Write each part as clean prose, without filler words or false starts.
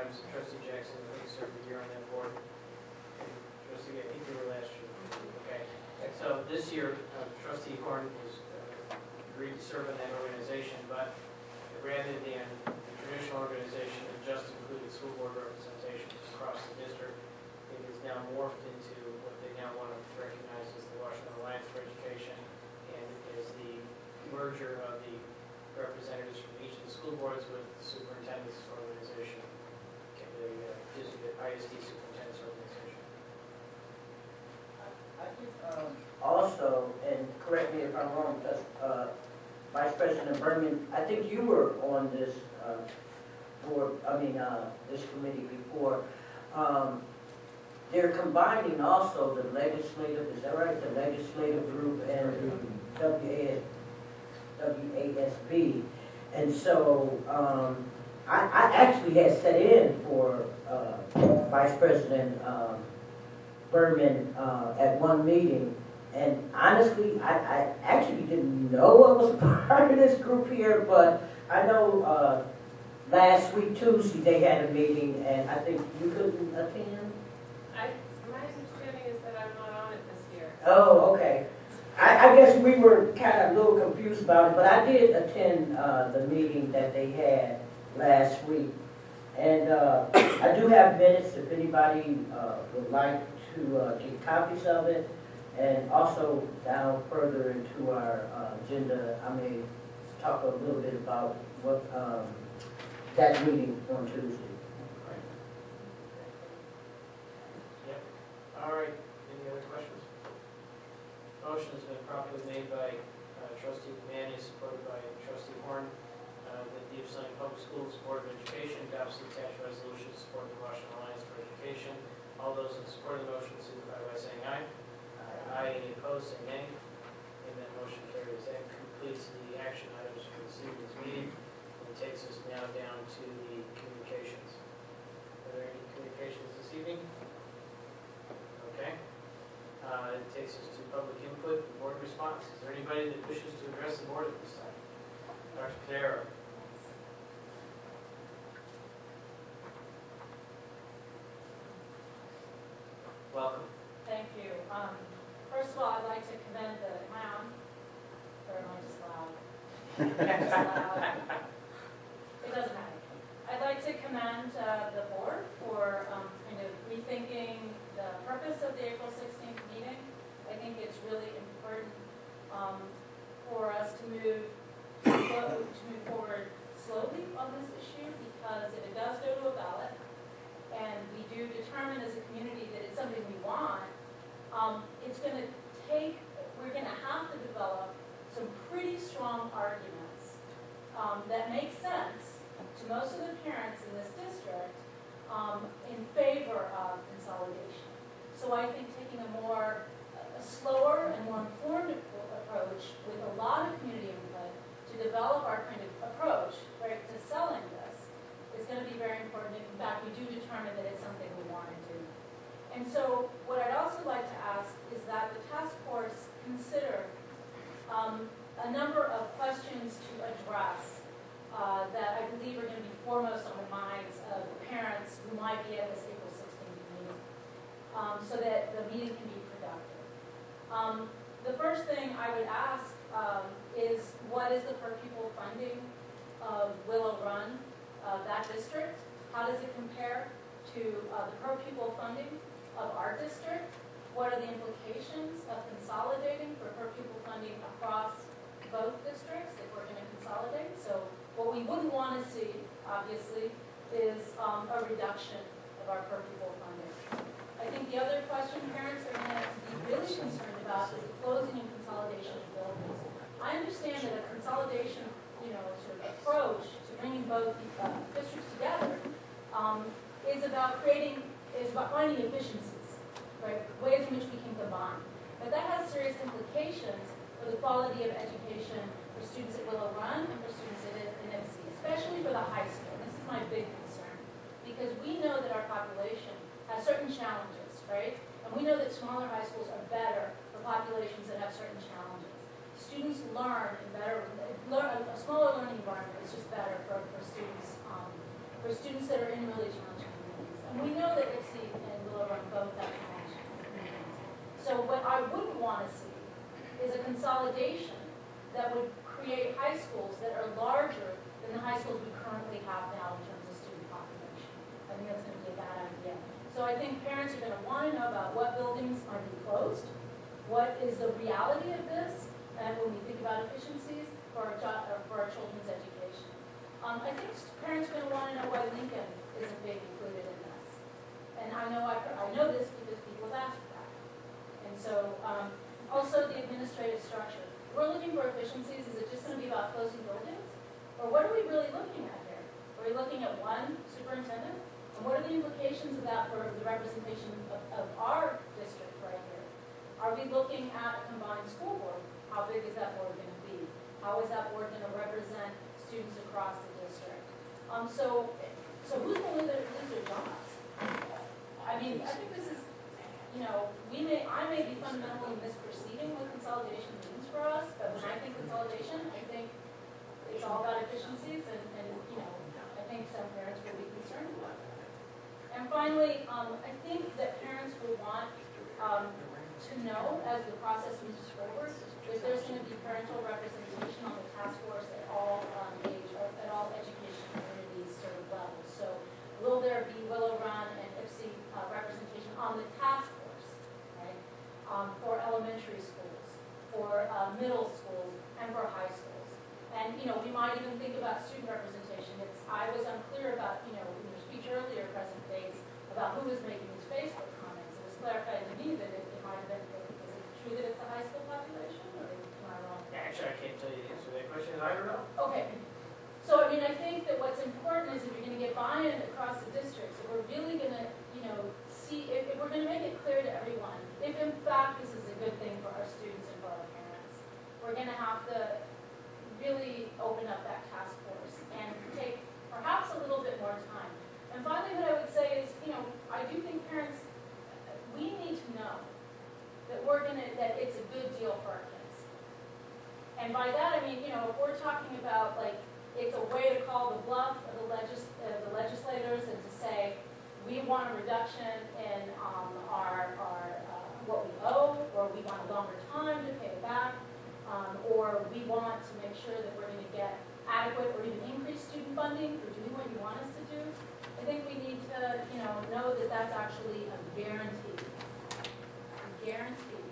times. Trustee Jackson, I think, served a year on that board. And Trustee, I think you were last year. Okay. So this year, Trustee Horn was agreed to serve in that organization, but rather than the traditional organization that just included school board representation across the district, it is now morphed into what they now want to recognize as the Washington Alliance for Education, and is the merger of the representatives from each of the school boards with the superintendent's organization, the ISD superintendent's organization. I think also, and correct me if I'm wrong, because Vice President Berman, I think you were on this board, this committee before. They're combining also the legislative, is that right? The legislative group and the WASB. And so I actually had set in for Vice President Berman at one meeting. And honestly, I actually didn't know I was part of this group here, but I know last week, Tuesday, they had a meeting, and I think you couldn't attend? My understanding is that I'm not on it this year. Oh, okay. I guess we were kind of a little confused about it, but I did attend the meeting that they had last week. And I do have minutes if anybody would like to get copies of it. And also down further into our agenda, I may talk a little bit about what that meeting on Tuesday. Yep. All right. Any other questions? Motion has been properly made by Trustee McManus, supported by Trustee Horn, that the YpsiWR Public Schools Board of Education adopts the attached resolution to support the Washington Alliance for Education. All those in support of the motion signify by saying aye. Aye. Any opposed, say nay. And that motion carries. That completes the action items for this evening's meeting. And takes us now down to the communications. Are there any communications this evening? Okay. It takes us to public input and board response. Is there anybody that wishes to address the board at this time? Dr. Padero. Welcome. Thank you. First of all, I'd like to commend the town, or am I just loud? Just loud. It doesn't matter. I'd like to commend the board for kind of rethinking the purpose of the April 16th meeting. I think it's really important for us to move forward slowly on this issue, because if it does go to a ballot, and we do determine as a community that it's something we want, we're going to have to develop some pretty strong arguments that make sense to most of the parents in this district in favor of consolidation. So I think taking a slower and more informed approach with a lot of community input to develop our kind of approach, right, to selling this is going to be very important. In fact, we do determine that it's something we want to do. And so what I'd also like to ask is that the task force consider a number of questions to address that I believe are going to be foremost on the minds of parents who might be at this April 16th meeting, so that the meeting can be productive. The first thing I would ask is, what is the per pupil funding of Willow Run, that district? How does it compare to the per pupil funding of our district? What are the implications of consolidating for per pupil funding across both districts if we're going to consolidate? So what we wouldn't want to see, obviously, is a reduction of our per pupil funding. I think the other question parents are going to be really concerned about is the closing and consolidation of buildings. I understand that a consolidation, sort of approach to bringing both districts together is about finding efficiencies, right? Ways in which we can combine. But that has serious implications for the quality of education for students at Willow Run and for students at YpsiWR, especially for the high school. This is my big concern, because we know that our population has certain challenges, right? And we know that smaller high schools are better for populations that have certain challenges. Students learn a smaller learning environment is just better for students that are in really challenging IPSI and Willow Run both have connection meetings. So what I wouldn't want to see is a consolidation that would create high schools that are larger than the high schools we currently have now in terms of student population. I think that's going to be a bad idea. So I think parents are going to want to know about what buildings are being closed, what is the reality of this, and when we think about efficiencies for our children's education. I think parents are going to want to know why Lincoln isn't being included in this. And I know this because people have asked that. And so also the administrative structure. We're looking for efficiencies. Is it just going to be about closing buildings? Or what are we really looking at here? Are we looking at one superintendent? And what are the implications of that for the representation of our district right here? Are we looking at a combined school board? How big is that board going to be? How is that board going to represent students across the district? So who's going to lose their jobs? I mean, I think this is, you know, I may be fundamentally misperceiving what consolidation means for us, but when I think consolidation, I think it's all about efficiencies, and you know, I think some parents will be concerned about that. And finally, I think that parents will want to know as the process moves forward if there's going to be parental representation on the task force at all at all education communities sort of levels. So will there be Willow Run and IPSI representation on the task force, right? For elementary schools, for middle schools, and for high schools. And you know, we might even think about student representation. I was unclear about, you know, in your speech earlier, President Bates, about who was making these Facebook comments. It was clarified to me that it might have been, is it true that it's the high school population, or am I wrong? Actually, I can't tell you the answer to that question. I don't know. Okay. So, I mean, I think that what's important is if you're going to get buy-in across the districts, if we're really going to, you know, see, if we're going to make it clear to everyone, if in fact this is a good thing for our students and for our parents, we're going to have to really open up that task force and take perhaps a little bit more time. And finally, what I would say is, you know, I do think parents, we need to know that that it's a good deal for our kids. And by that, I mean, you know, if we're talking about, like, it's a way to call the bluff of the legislators and to say, we want a reduction in our what we owe, or we want a longer time to pay it back, or we want to make sure that we're going to get adequate or even increased student funding for doing what you want us to do. I think we need to, you know that that's actually a guarantee. A guarantee.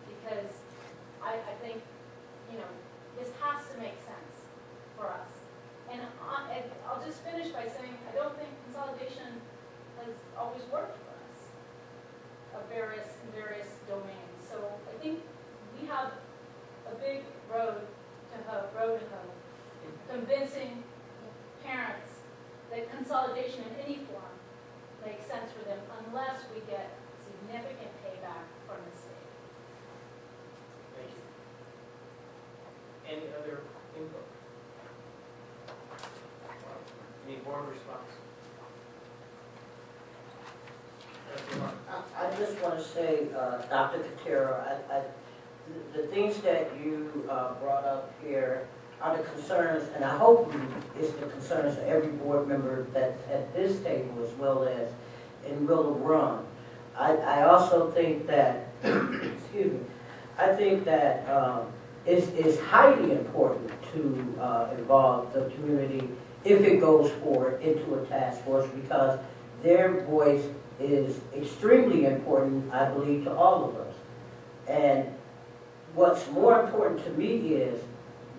Because I think, you know, this has to make sense for us. And I'll just finish by saying I don't think consolidation has always worked for us of various domains. So I think we have a big road to hoe, convincing parents that consolidation in any form makes sense for them unless we get significant payback from the state. Thank you. Any other input? Any board response? I just want to say, Dr. Katera, the things that you brought up here are the concerns, and I hope it's the concerns of every board member that's at this table as well as in Willow Run. I also think that, excuse me, I think that it's highly important to involve the community if it goes forward into a task force, because their voice is extremely important, I believe, to all of us. And what's more important to me is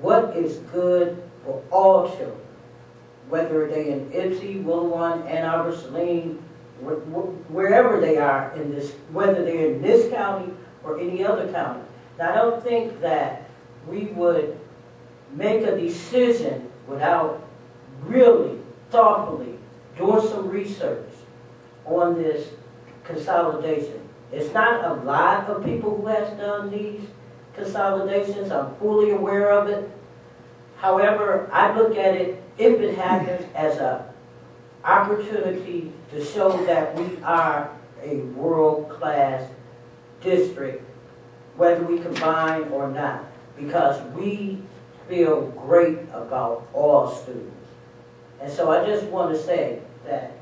what is good for all children, whether they're in IPSI, Willow Run, Ann Arbor, Saline, wherever they are in this, whether they're in this county or any other county. Now, I don't think that we would make a decision without really thoughtfully doing some research on this consolidation. It's not a lot of people who has done these consolidations. I'm fully aware of it. However, I look at it, if it happens, as an opportunity to show that we are a world-class district, whether we combine or not, because we feel great about all students. And so I just want to say that